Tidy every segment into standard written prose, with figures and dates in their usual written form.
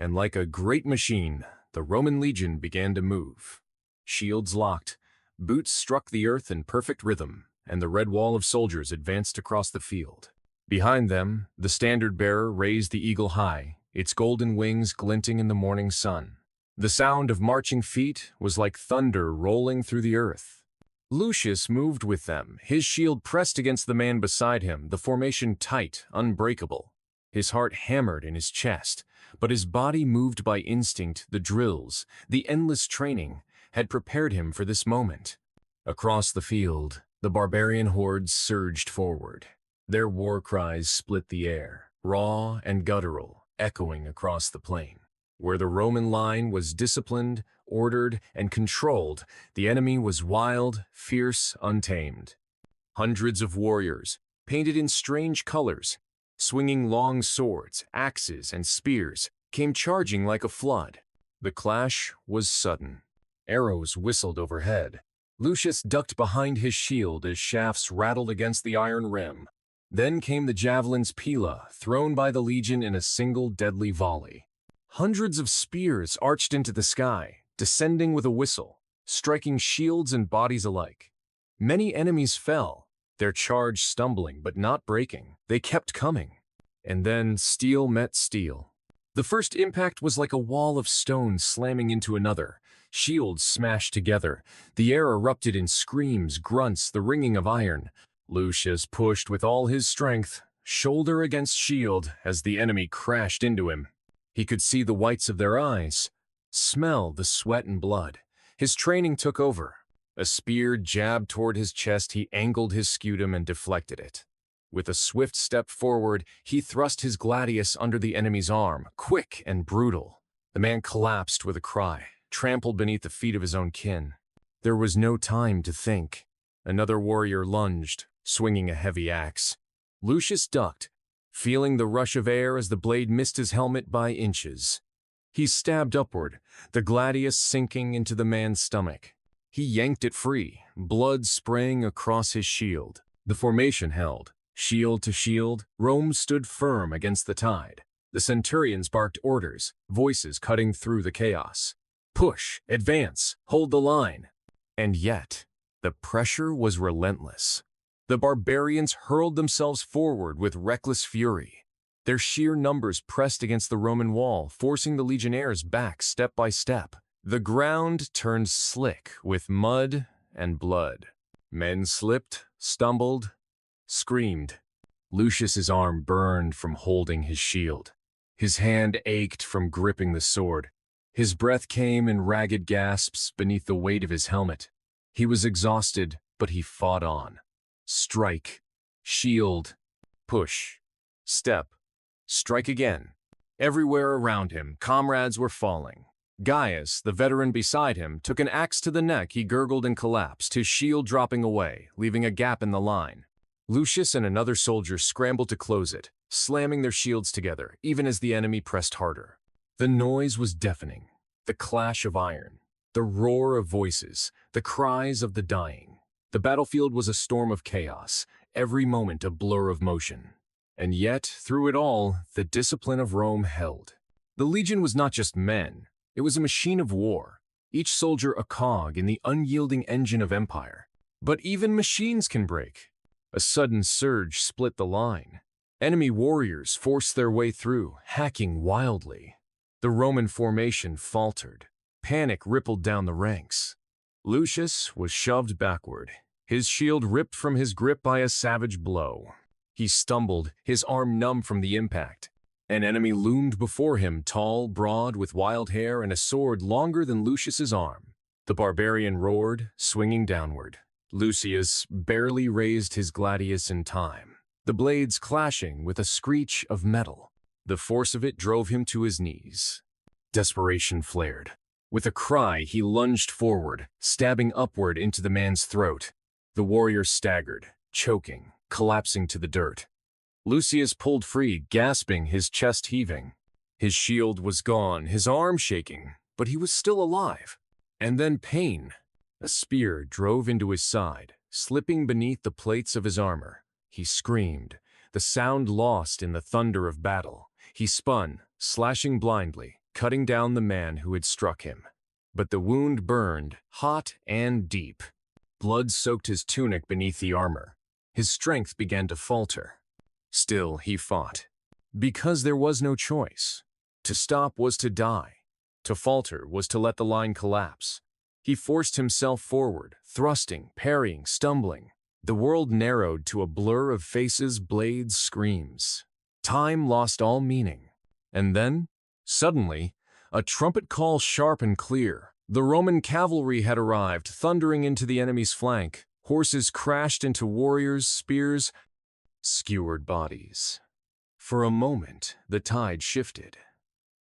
and like a great machine, the Roman legion began to move. Shields locked, boots struck the earth in perfect rhythm, and the red wall of soldiers advanced across the field. Behind them, the standard-bearer raised the eagle high, its golden wings glinting in the morning sun. The sound of marching feet was like thunder rolling through the earth. Lucius moved with them, his shield pressed against the man beside him, the formation tight, unbreakable. His heart hammered in his chest, but his body moved by instinct. The drills, the endless training, had prepared him for this moment. Across the field, the barbarian hordes surged forward. Their war cries split the air, raw and guttural, echoing across the plain. Where the Roman line was disciplined, ordered, and controlled, the enemy was wild, fierce, untamed. Hundreds of warriors, painted in strange colors, swinging long swords, axes, and spears, came charging like a flood. The clash was sudden. Arrows whistled overhead. Lucius ducked behind his shield as shafts rattled against the iron rim. Then came the javelin's pila, thrown by the legion in a single deadly volley. Hundreds of spears arched into the sky, descending with a whistle, striking shields and bodies alike. Many enemies fell, their charge stumbling but not breaking. They kept coming. And then steel met steel. The first impact was like a wall of stone slamming into another. Shields smashed together. The air erupted in screams, grunts, the ringing of iron. Lucius pushed with all his strength, shoulder against shield, as the enemy crashed into him. He could see the whites of their eyes, smell the sweat and blood. His training took over. A spear jabbed toward his chest. He angled his scutum and deflected it. With a swift step forward, he thrust his gladius under the enemy's arm, quick and brutal. The man collapsed with a cry, trampled beneath the feet of his own kin. There was no time to think. Another warrior lunged, swinging a heavy axe. Lucius ducked, feeling the rush of air as the blade missed his helmet by inches. He stabbed upward, the gladius sinking into the man's stomach. He yanked it free, blood spraying across his shield. The formation held. Shield to shield, Rome stood firm against the tide. The centurions barked orders, voices cutting through the chaos. Push, advance, hold the line. And yet, the pressure was relentless. The barbarians hurled themselves forward with reckless fury. Their sheer numbers pressed against the Roman wall, forcing the legionnaires back step by step. The ground turned slick with mud and blood. Men slipped, stumbled, screamed. Lucius's arm burned from holding his shield. His hand ached from gripping the sword. His breath came in ragged gasps beneath the weight of his helmet. He was exhausted, but he fought on. Strike, shield, push, step, strike again. Everywhere around him, comrades were falling. Gaius, the veteran beside him, took an axe to the neck. He gurgled and collapsed, his shield dropping away, leaving a gap in the line. Lucius and another soldier scrambled to close it, slamming their shields together, even as the enemy pressed harder. The noise was deafening. The clash of iron, the roar of voices, the cries of the dying. The battlefield was a storm of chaos, every moment a blur of motion. And yet, through it all, the discipline of Rome held. The legion was not just men, it was a machine of war, each soldier a cog in the unyielding engine of empire. But even machines can break. A sudden surge split the line. Enemy warriors forced their way through, hacking wildly. The Roman formation faltered. Panic rippled down the ranks. Lucius was shoved backward, his shield ripped from his grip by a savage blow. He stumbled, his arm numb from the impact. An enemy loomed before him, tall, broad, with wild hair and a sword longer than Lucius's arm. The barbarian roared, swinging downward. Lucius barely raised his gladius in time, the blades clashing with a screech of metal. The force of it drove him to his knees. Desperation flared. With a cry, he lunged forward, stabbing upward into the man's throat. The warrior staggered, choking, collapsing to the dirt. Lucius pulled free, gasping, his chest heaving. His shield was gone, his arm shaking, but he was still alive. And then pain. A spear drove into his side, slipping beneath the plates of his armor. He screamed, the sound lost in the thunder of battle. He spun, slashing blindly, cutting down the man who had struck him. But the wound burned, hot and deep. Blood soaked his tunic beneath the armor. His strength began to falter. Still, he fought. Because there was no choice. To stop was to die. To falter was to let the line collapse. He forced himself forward, thrusting, parrying, stumbling. The world narrowed to a blur of faces, blades, screams. Time lost all meaning. And then, suddenly, a trumpet call sharp and clear. The Roman cavalry had arrived, thundering into the enemy's flank. Horses crashed into warriors, spears, skewered bodies. For a moment, the tide shifted.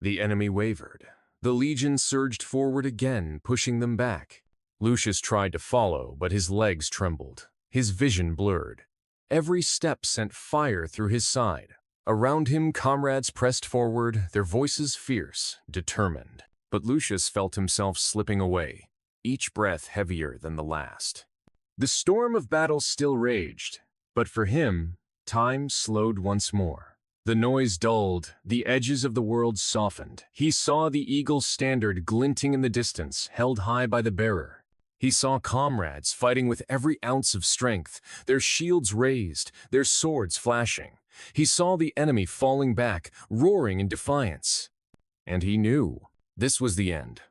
The enemy wavered. The legion surged forward again, pushing them back. Lucius tried to follow, but his legs trembled. His vision blurred. Every step sent fire through his side. Around him, comrades pressed forward, their voices fierce, determined. But Lucius felt himself slipping away, each breath heavier than the last. The storm of battle still raged, but for him, time slowed once more. The noise dulled, the edges of the world softened. He saw the eagle's standard glinting in the distance, held high by the bearer. He saw comrades fighting with every ounce of strength, their shields raised, their swords flashing. He saw the enemy falling back, roaring in defiance. And he knew this was the end.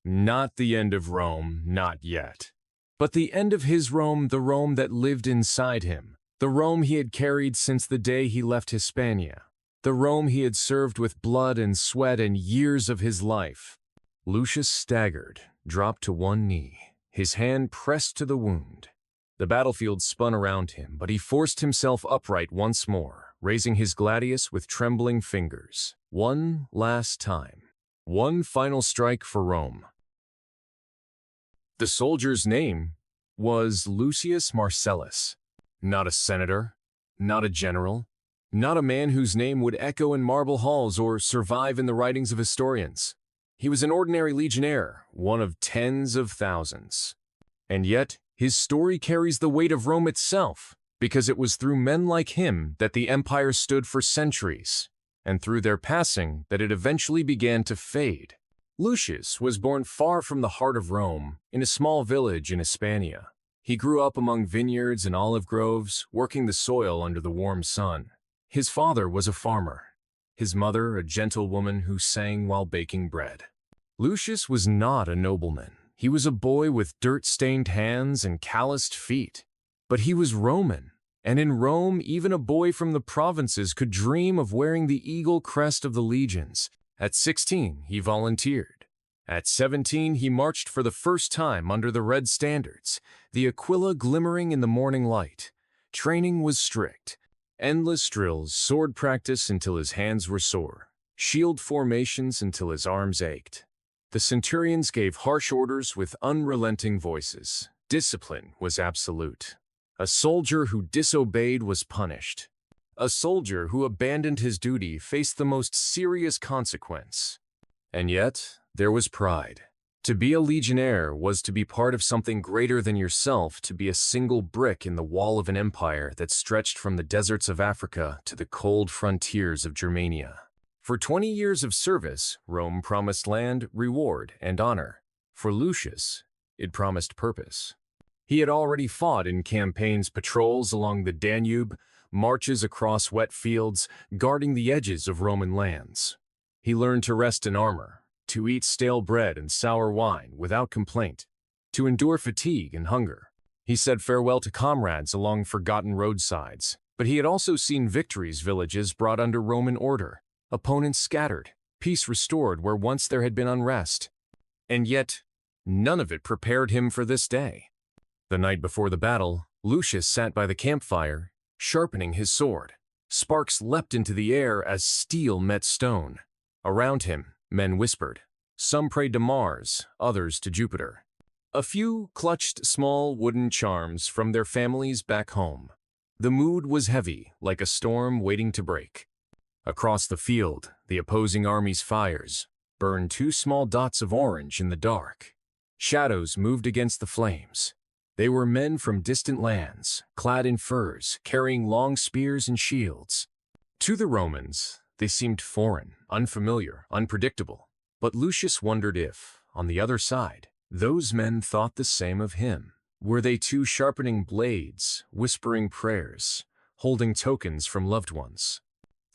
Not the end of Rome, not yet. But the end of his Rome, the Rome that lived inside him. The Rome he had carried since the day he left Hispania. The Rome he had served with blood and sweat and years of his life. Lucius staggered, dropped to one knee, his hand pressed to the wound. The battlefield spun around him, but he forced himself upright once more, raising his Gladius with trembling fingers. One last time. One final strike for Rome. The soldier's name was Lucius Marcellus. Not a senator, not a general, not a man whose name would echo in marble halls or survive in the writings of historians. He was an ordinary legionnaire, one of tens of thousands. And yet, his story carries the weight of Rome itself, because it was through men like him that the empire stood for centuries, and through their passing that it eventually began to fade. Lucius was born far from the heart of Rome, in a small village in Hispania. He grew up among vineyards and olive groves, working the soil under the warm sun. His father was a farmer, his mother a gentlewoman who sang while baking bread. Lucius was not a nobleman. He was a boy with dirt-stained hands and calloused feet. But he was Roman, and in Rome even a boy from the provinces could dream of wearing the eagle crest of the legions. At 16, he volunteered. At 17, he marched for the first time under the red standards, the Aquila glimmering in the morning light. Training was strict. Endless drills, sword practice until his hands were sore, shield formations until his arms ached. The centurions gave harsh orders with unrelenting voices. Discipline was absolute. A soldier who disobeyed was punished. A soldier who abandoned his duty faced the most serious consequence. And yet, there was pride. To be a legionnaire was to be part of something greater than yourself, to be a single brick in the wall of an empire that stretched from the deserts of Africa to the cold frontiers of Germania. For 20 years of service, Rome promised land, reward, and honor. For Lucius, it promised purpose. He had already fought in campaigns, patrols along the Danube, marches across wet fields, guarding the edges of Roman lands. He learned to rest in armor, to eat stale bread and sour wine without complaint, to endure fatigue and hunger. He said farewell to comrades along forgotten roadsides, but he had also seen victories, villages brought under Roman order, opponents scattered, peace restored where once there had been unrest. And yet, none of it prepared him for this day. The night before the battle, Lucius sat by the campfire, sharpening his sword. Sparks leapt into the air as steel met stone. Around him, men whispered. Some prayed to Mars, others to Jupiter. A few clutched small wooden charms from their families back home. The mood was heavy, like a storm waiting to break. Across the field, the opposing army's fires burned two small dots of orange in the dark. Shadows moved against the flames. They were men from distant lands, clad in furs, carrying long spears and shields. To the Romans, they seemed foreign, unfamiliar, unpredictable. But Lucius wondered if, on the other side, those men thought the same of him. Were they too sharpening blades, whispering prayers, holding tokens from loved ones?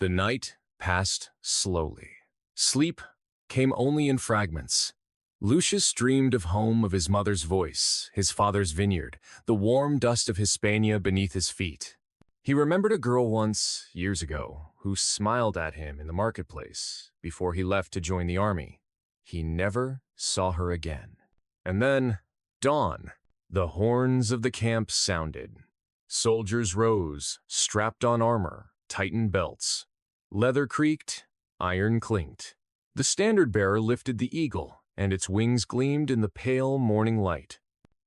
The night passed slowly. Sleep came only in fragments. Lucius dreamed of home, of his mother's voice, his father's vineyard, the warm dust of Hispania beneath his feet. He remembered a girl once, years ago, who smiled at him in the marketplace before he left to join the army. He never saw her again. And then, dawn. The horns of the camp sounded. Soldiers rose, strapped on armor, tightened belts. Leather creaked, iron clinked. The standard-bearer lifted the eagle, and its wings gleamed in the pale morning light.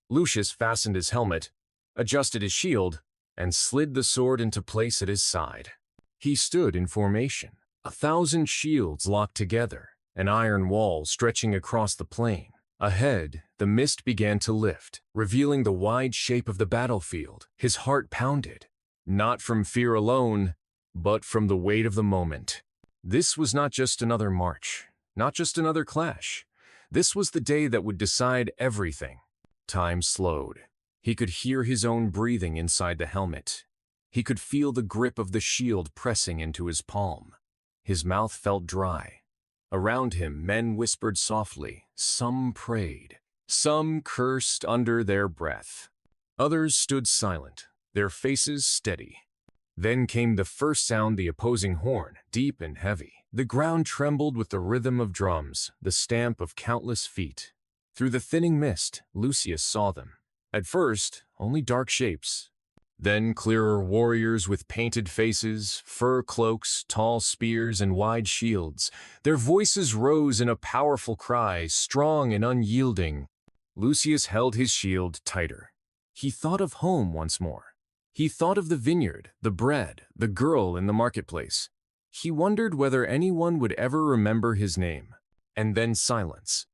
Lucius fastened his helmet, adjusted his shield, and slid the sword into place at his side. He stood in formation, 1,000 shields locked together, an iron wall stretching across the plain. Ahead, the mist began to lift, revealing the wide shape of the battlefield. His heart pounded, not from fear alone, but from the weight of the moment. This was not just another march, not just another clash. This was the day that would decide everything. Time slowed. He could hear his own breathing inside the helmet. He could feel the grip of the shield pressing into his palm. His mouth felt dry. Around him, men whispered softly. Some prayed. Some cursed under their breath. Others stood silent, their faces steady. Then came the first sound, the opposing horn, deep and heavy. The ground trembled with the rhythm of drums, the stamp of countless feet. Through the thinning mist, Lucius saw them. At first, only dark shapes. Then clearer warriors with painted faces, fur cloaks, tall spears, and wide shields. Their voices rose in a powerful cry, strong and unyielding. Lucius held his shield tighter. He thought of home once more. He thought of the vineyard, the bread, the girl in the marketplace. He wondered whether anyone would ever remember his name. And then silence.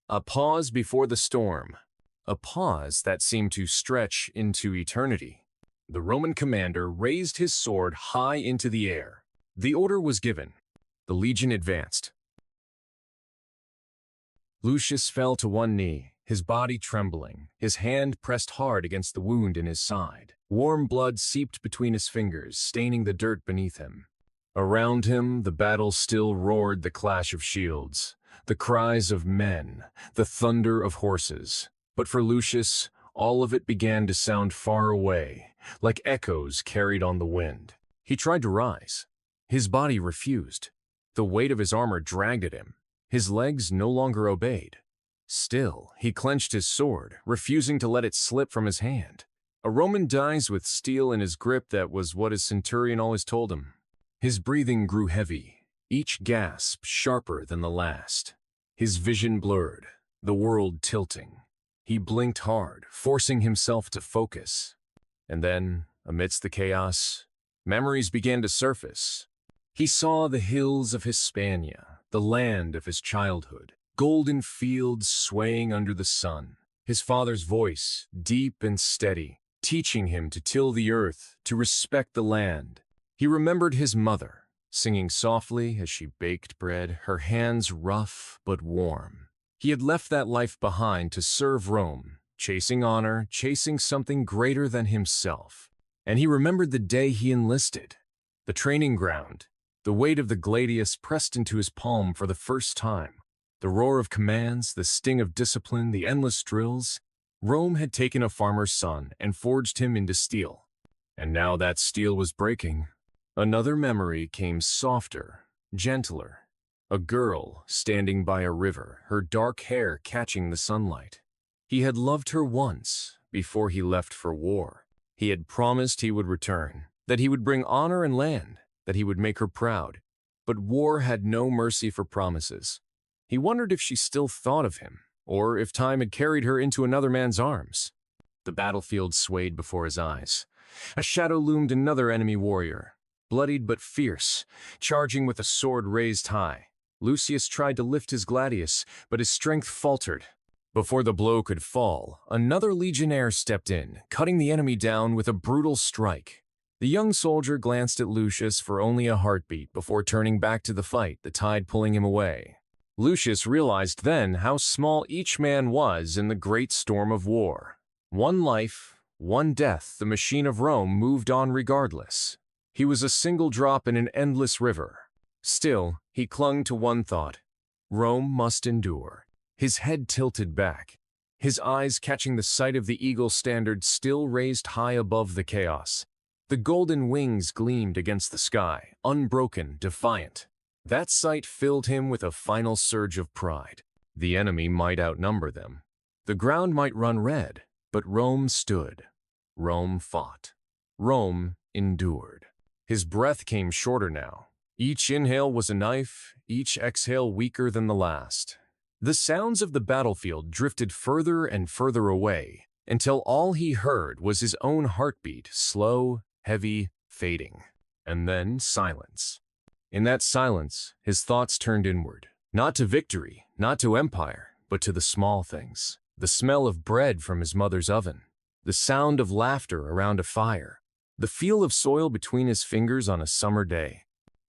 A pause before the storm. A pause that seemed to stretch into eternity. The Roman commander raised his sword high into the air. The order was given. The legion advanced. Lucius fell to one knee, his body trembling, his hand pressed hard against the wound in his side. Warm blood seeped between his fingers, staining the dirt beneath him. Around him, the battle still roared, the clash of shields, the cries of men, the thunder of horses. But for Lucius, all of it began to sound far away, like echoes carried on the wind. He tried to rise. His body refused. The weight of his armor dragged at him. His legs no longer obeyed. Still, he clenched his sword, refusing to let it slip from his hand. A Roman dies with steel in his grip, that was what his centurion always told him. His breathing grew heavy, each gasp sharper than the last. His vision blurred, the world tilting. He blinked hard, forcing himself to focus. And then, amidst the chaos, memories began to surface. He saw the hills of Hispania, the land of his childhood, golden fields swaying under the sun. His father's voice, deep and steady, teaching him to till the earth, to respect the land. He remembered his mother, singing softly as she baked bread, her hands rough but warm. He had left that life behind to serve Rome, chasing honor, chasing something greater than himself. And he remembered the day he enlisted, the training ground, the weight of the Gladius pressed into his palm for the first time, the roar of commands, the sting of discipline, the endless drills. Rome had taken a farmer's son and forged him into steel. And now that steel was breaking. Another memory came, softer, gentler. A girl standing by a river, her dark hair catching the sunlight. He had loved her once, before he left for war. He had promised he would return, that he would bring honor and land, that he would make her proud. But war had no mercy for promises. He wondered if she still thought of him, or if time had carried her into another man's arms. The battlefield swayed before his eyes. A shadow loomed, another enemy warrior, bloodied but fierce, charging with a sword raised high. Lucius tried to lift his Gladius, but his strength faltered. Before the blow could fall, another legionnaire stepped in, cutting the enemy down with a brutal strike. The young soldier glanced at Lucius for only a heartbeat before turning back to the fight, the tide pulling him away. Lucius realized then how small each man was in the great storm of war. One life, one death, the machine of Rome moved on regardless. He was a single drop in an endless river. Still, he clung to one thought: Rome must endure. His head tilted back, his eyes catching the sight of the eagle standard still raised high above the chaos. The golden wings gleamed against the sky, unbroken, defiant. That sight filled him with a final surge of pride. The enemy might outnumber them. The ground might run red, but Rome stood. Rome fought. Rome endured. His breath came shorter now. Each inhale was a knife, each exhale weaker than the last. The sounds of the battlefield drifted further and further away, until all he heard was his own heartbeat, slow, heavy, fading. And then silence. In that silence, his thoughts turned inward. Not to victory, not to empire, but to the small things. The smell of bread from his mother's oven. The sound of laughter around a fire. The feel of soil between his fingers on a summer day.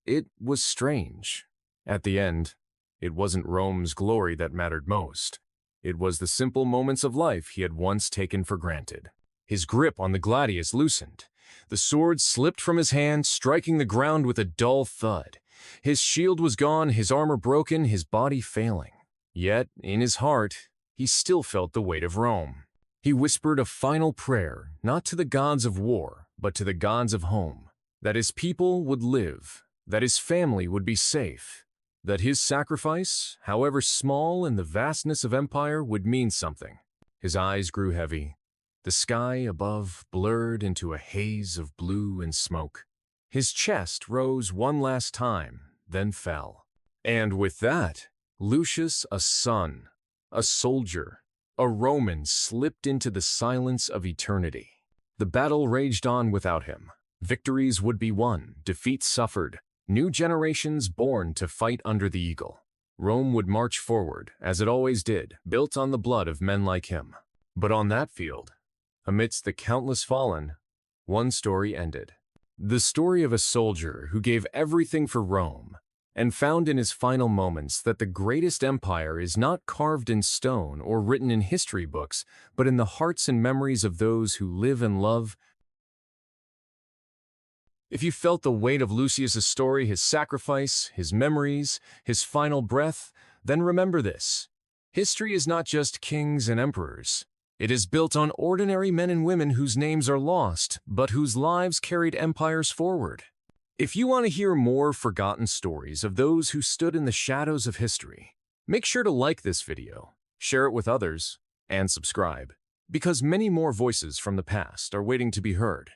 It was strange. At the end, it wasn't Rome's glory that mattered most. It was the simple moments of life he had once taken for granted. His grip on the Gladius loosened. The sword slipped from his hand, striking the ground with a dull thud. His shield was gone, his armor broken, his body failing. Yet, in his heart, he still felt the weight of Rome. He whispered a final prayer, not to the gods of war, but to the gods of home. That his people would live, that his family would be safe, that his sacrifice, however small in the vastness of empire, would mean something. His eyes grew heavy. The sky above blurred into a haze of blue and smoke. His chest rose one last time, then fell. And with that, Lucius, a son, a soldier, a Roman, slipped into the silence of eternity. The battle raged on without him. Victories would be won, defeats suffered, new generations born to fight under the eagle. Rome would march forward, as it always did, built on the blood of men like him. But on that field, amidst the countless fallen, one story ended. The story of a soldier who gave everything for Rome and found in his final moments that the greatest empire is not carved in stone or written in history books, but in the hearts and memories of those who live and love. If you felt the weight of Lucius's story, his sacrifice, his memories, his final breath, then remember this. History is not just kings and emperors. It is built on ordinary men and women whose names are lost, but whose lives carried empires forward. If you want to hear more forgotten stories of those who stood in the shadows of history, make sure to like this video, share it with others, and subscribe, because many more voices from the past are waiting to be heard.